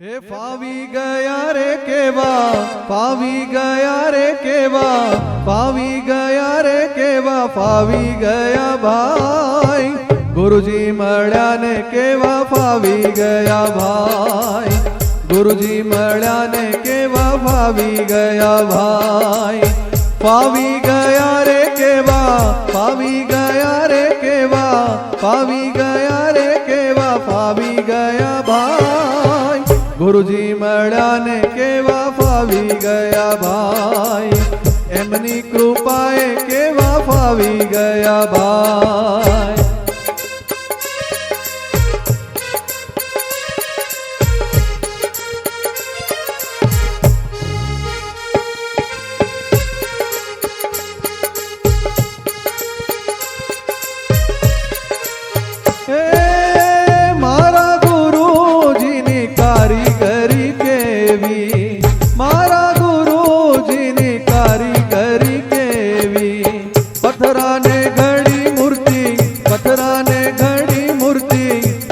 હે ફાવી ગયા રે કેવા, ફાવી ગયા રે કેવા, ફાવી ગયા રે કેવા, ફાવી ગયા ભાઈ. ગુરુજી મળ્યા ને કેવા ફાવી ગયા ભાઈ. ગુરુજી મળ્યા ને કેવા ફાવી ગયા ભાઈ. ફાવી ગયા રે કેવા, ફાવી ગયા રે કેવા, ફાવી ગયા રે કેવા, ફાવી ગયા ભાઈ. ગુરુજી મળ્યા ને કેવા ફાવી ગયા ભાઈ. એમની કૃપાએ કેવા ફાવી ગયા ભાઈ.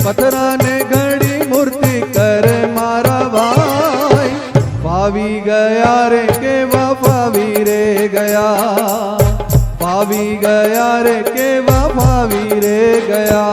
પથરાને ઘડી મૂર્તિ કરે મારા ભાઈ. ફાવી ગયા રે કેવા ફાવી રે ગયા, ફાવી ગયા રે કેવા ફાવી રે ગયા.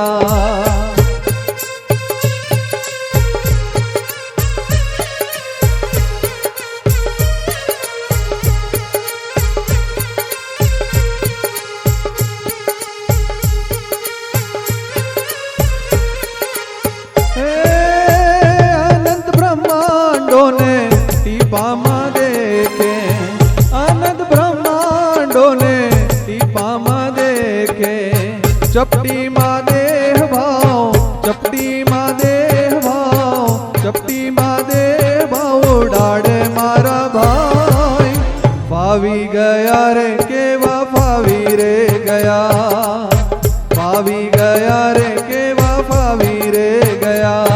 ટીપામાં દેખે આનંદ બ્રહ્માંડોને, ટીપામાં દેખે ચપટીમાં દેહ ભાવ, ચપટીમાં દેહ ભાવ, ચપટીમાં દેહ ભાવ ઉડાડે મારા ભાઈ. ફાવી ગયા રે કેવા ફાવી રે ગયા, ફાવી ગયા રે કેવા ફાવી રે ગયા.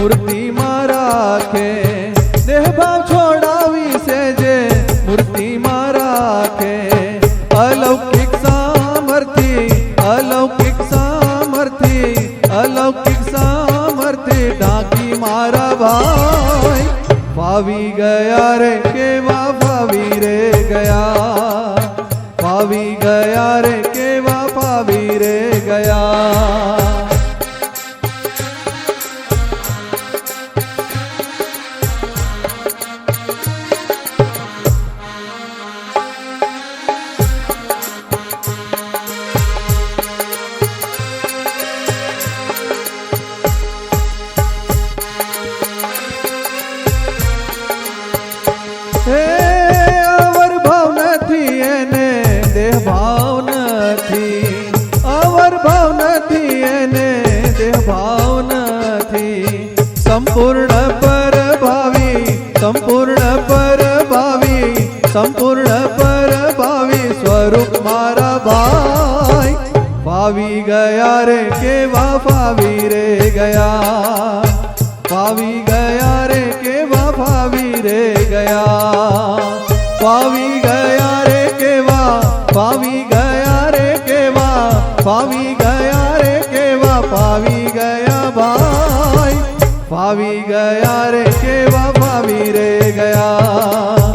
મૂર્તિમાં રાખે દેહ ભાવ છોડાવી સેજે, મૂર્તિમાં રાખે અલૌકિક સામર્થિ, અલૌકિક સામર્થિ, અલૌકિક સામર્થિ ઢાંકી મારા ભાઈ. ફાવી ગયા રે કેવા ફાવી રે ગયા, ફાવી ગયા રે કેવા ફાવી રે ગયા. અવર ભાવ નથી એને દેહ ભાવ નથી, અવર ભાવ નથી એને દેહ ભાવ નથી. સંપૂર્ણ પર ભાવી, સંપૂર્ણ પર ભાવી, સંપૂર્ણ પર ભાવી સ્વરૂપ મારા ભાઈ. ફાવી ગયા રે કેવા ફાવી રે ગયા, ફાવી ગયા રે કેવા ફાવી રે ગયા. ફાવી ગયા રે કેવા, ફાવી ગયા રે કેવા, ફાવી ગયા રે કેવા ફાવી ગયા ભાઈ. ફાવી ગયા રે કેવા ફાવી રે ગયા.